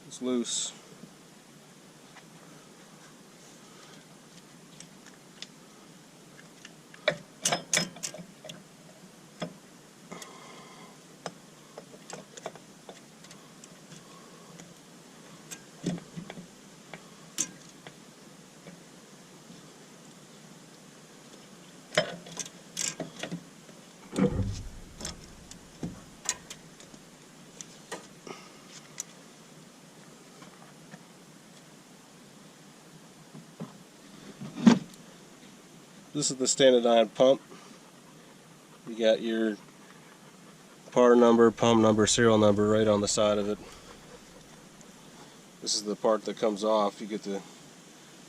It's loose. This is the Stanadyne pump. You got your part number, pump number, serial number right on the side of it. This is the part that comes off. You get to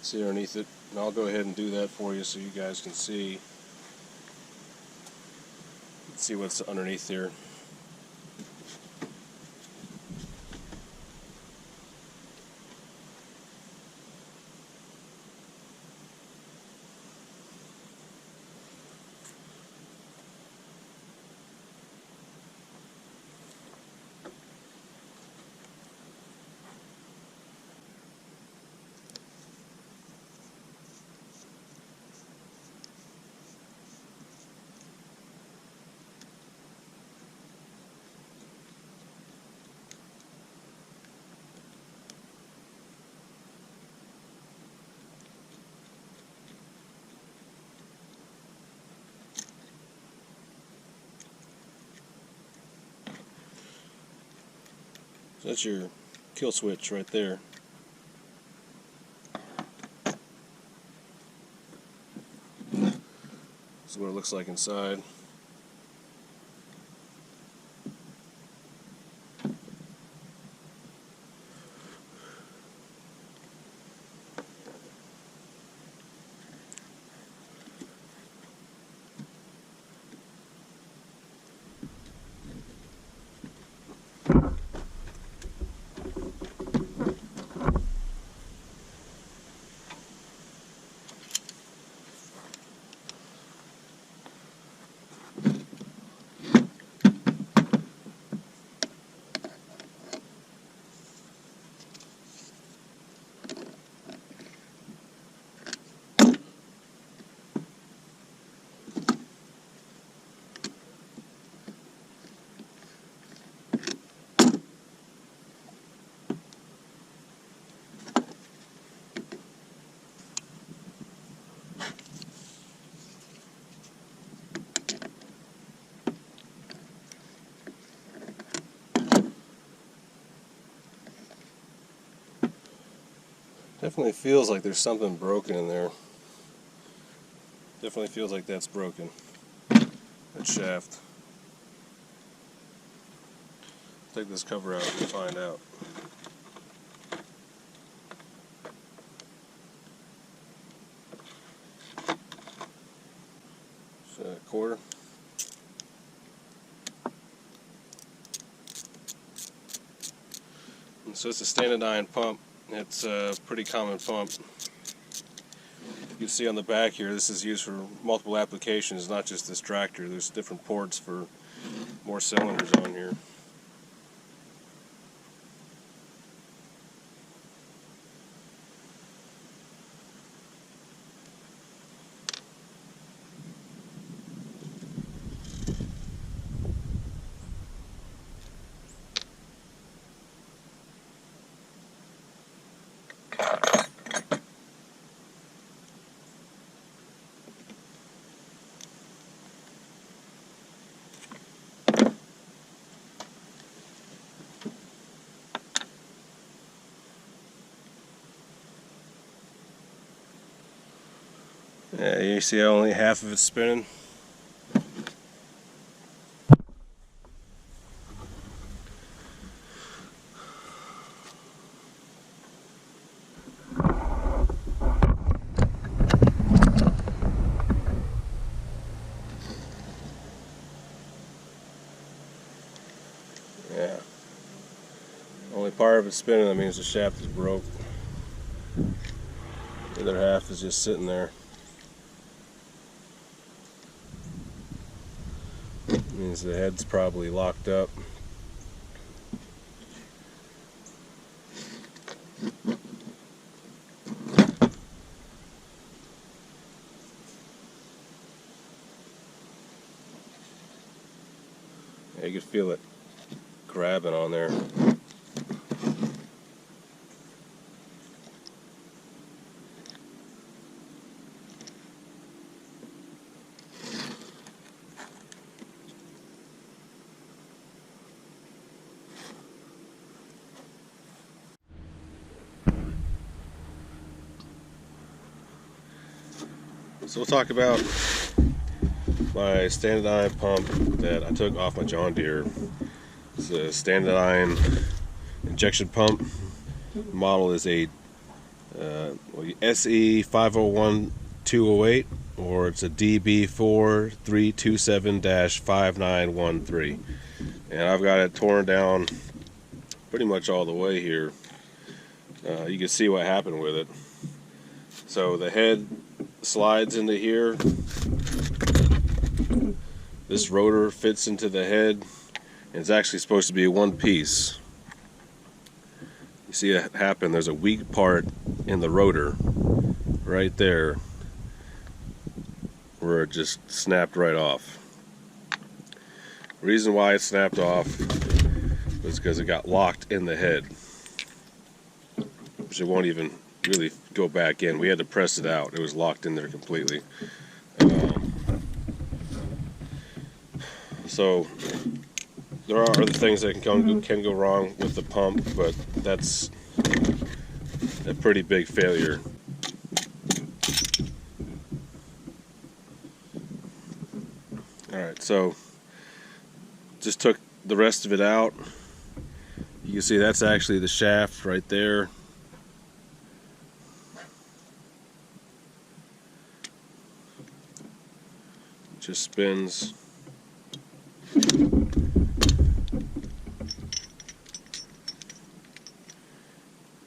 see underneath it, and I'll go ahead and do that for you so you guys can see what's underneath here. So that's your kill switch right there. This is what it looks like inside. Definitely feels like there's something broken in there. Definitely feels like that's broken. That shaft. Take this cover out and find out. So a quarter. And so it's a Stanadyne pump. It's a pretty common pump. You can see on the back here, this is used for multiple applications, not just this tractor. There's different ports for more cylinders on here. Yeah, you see only half of it's spinning. Yeah. Only part of it's spinning, that means the shaft is broke. The other half is just sitting there. It means the head's probably locked up. Yeah, you can feel it grabbing on there. So we'll talk about my Stanadyne pump that I took off my John Deere. It's a Stanadyne injection pump. The model is a SE 501208, or it's a DB4327-5913. And I've got it torn down pretty much all the way here. You can see what happened with it. So the head slides into here. This rotor fits into the head, and it's actually supposed to be one piece. You see it happen. There's a weak part in the rotor right there where it just snapped right off. The reason why it snapped off was because it got locked in the head, which it won't even really go back in. We had to press it out. It was locked in there completely. So there are other things that can go wrong with the pump, but that's a pretty big failure. Alright, so just took the rest of it out. You can see that's actually the shaft right there. It just spins.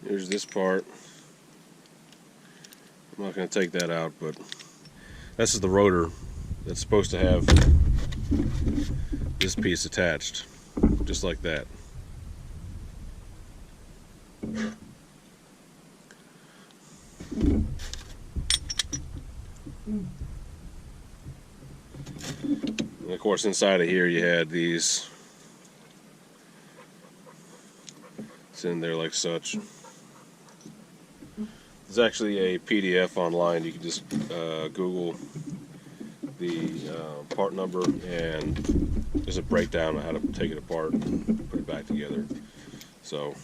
Here's this part. I'm not going to take that out, but this is the rotor that's supposed to have this piece attached, just like that. And of course, inside of here you had these. It's in there like such. There's actually a PDF online. You can just Google the part number, and there's a breakdown of how to take it apart and put it back together. So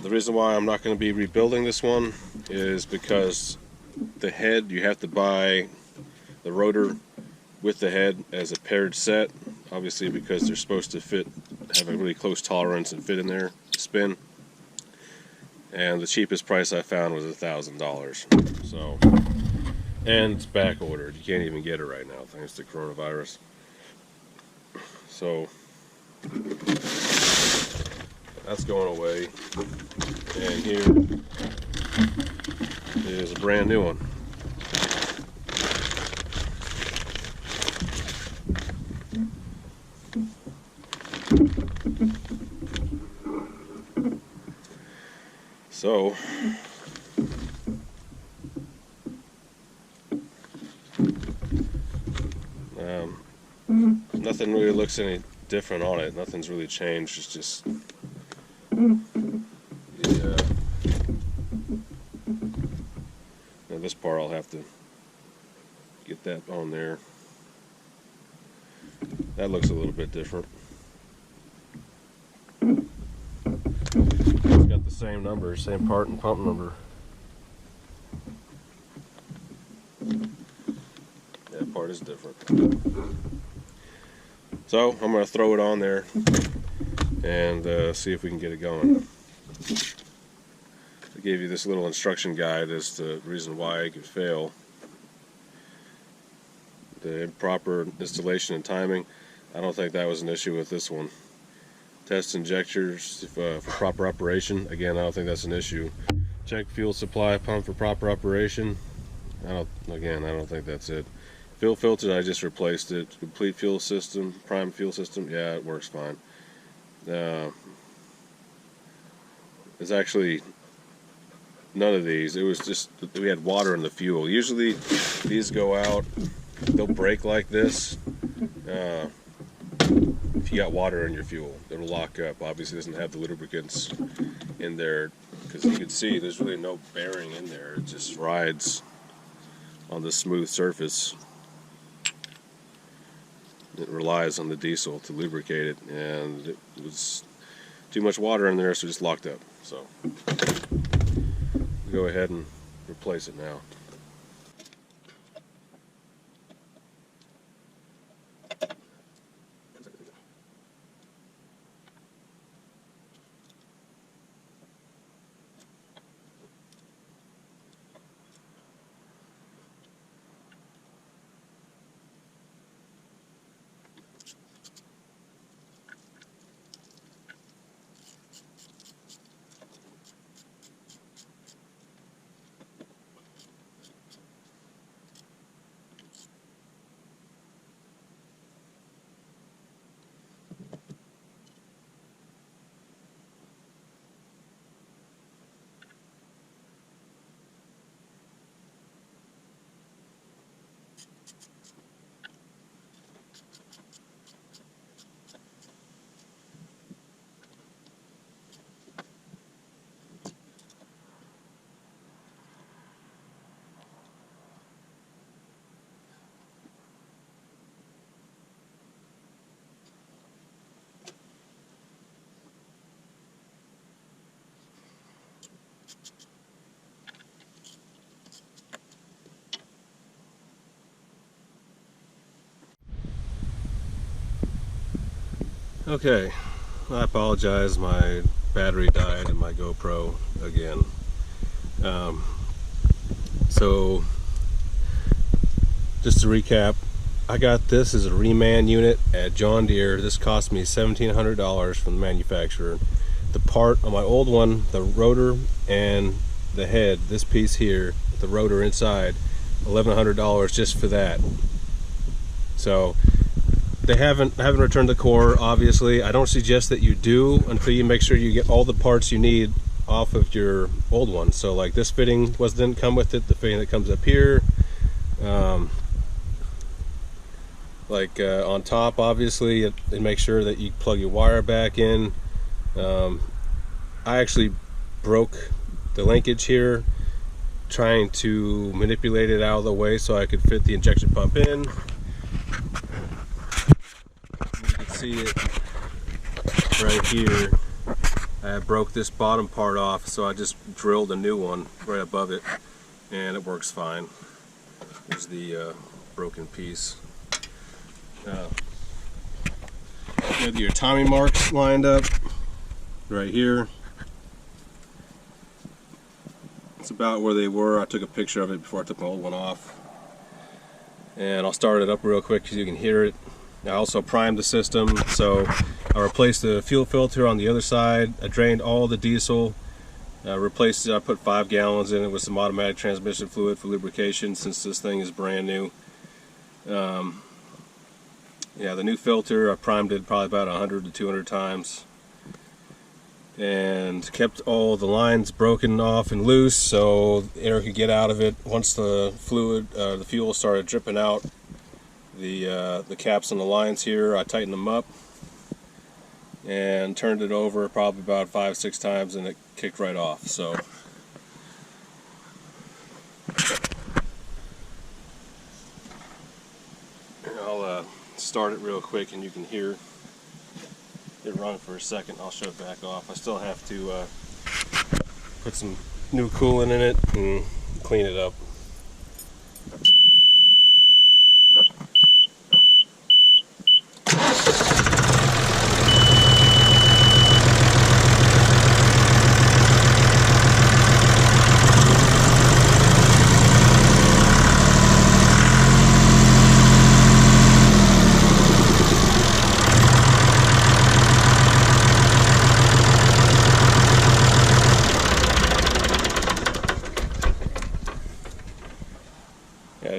the reason why I'm not going to be rebuilding this one is because the head, you have to buy the rotor with the head as a paired set, obviously, because they're supposed to fit, have a really close tolerance and fit in there to spin. And the cheapest price I found was $1,000. So, and it's back ordered. You can't even get it right now thanks to coronavirus. So that's going away. And here is a brand new one. So nothing really looks any different on it. Nothing's really changed. It's just now this part I'll have to get that on there. That looks a little bit different. It's got the same number, same part and pump number. That part is different. So I'm going to throw it on there and see if we can get it going. They gave you this little instruction guide as to the reason why it could fail. The improper installation and timing, I don't think that was an issue with this one. Test injectors for proper operation, again, I don't think that's an issue. Check fuel supply pump for proper operation, I don't think that's it. Fuel filter, I just replaced it. Complete fuel system, prime fuel system, yeah, it works fine. It's actually none of these. It was just we had water in the fuel. Usually these go out, they'll break like this. If you got water in your fuel, it'll lock up. Obviously, it doesn't have the lubricants in there because you can see there's really no bearing in there. It just rides on the smooth surface. It relies on the diesel to lubricate it, and it was too much water in there, so it just locked up. So go ahead and replace it now. Okay, I apologize, my battery died in my GoPro again. So, just to recap, I got this as a reman unit at John Deere. This cost me $1,700 from the manufacturer. The part on my old one, the rotor and the head, this piece here, the rotor inside, $1,100 just for that. So, I haven't returned the core, obviously. I don't suggest that you do until you make sure you get all the parts you need off of your old one. So like this fitting didn't come with it, the fitting that comes up here. On top, obviously, and make sure that you plug your wire back in. I actually broke the linkage here, trying to manipulate it out of the way so I could fit the injection pump in. See it right here. I broke this bottom part off, so I just drilled a new one right above it, and it works fine. There's the broken piece. You have your timing marks lined up right here. It's about where they were. I took a picture of it before I took my old one off, and I'll start it up real quick so you can hear it. I also primed the system, so I replaced the fuel filter on the other side. I drained all the diesel, replaced it. I put 5 gallons in it with some automatic transmission fluid for lubrication since this thing is brand new. Yeah, the new filter, I primed it probably about 100 to 200 times and kept all the lines broken off and loose so air could get out of it. Once the fluid, the fuel started dripping out, the caps on the lines here, I tightened them up and turned it over probably about 5-6 times, and it kicked right off. So I'll start it real quick and you can hear it run for a second. I'll shut it back off. I still have to put some new coolant in it and clean it up.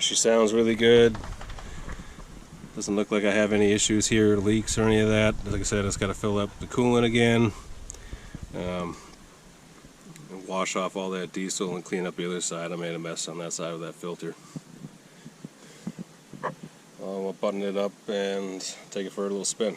She sounds really good. Doesn't look like I have any issues here, leaks or any of that. Like I said, I just got to fill up the coolant again, and wash off all that diesel and clean up the other side. I made a mess on that side of that filter. We'll button it up and take it for a little spin.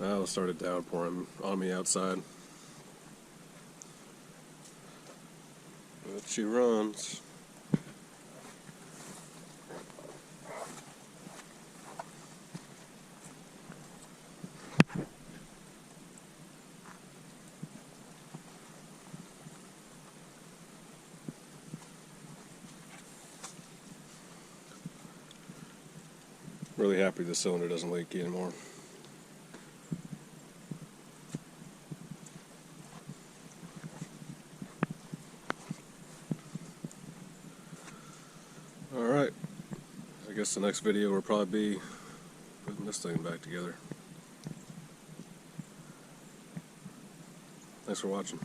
Now it started downpouring on me outside. But she runs. Really happy the cylinder doesn't leak anymore. Alright, I guess the next video will probably be putting this thing back together. Thanks for watching.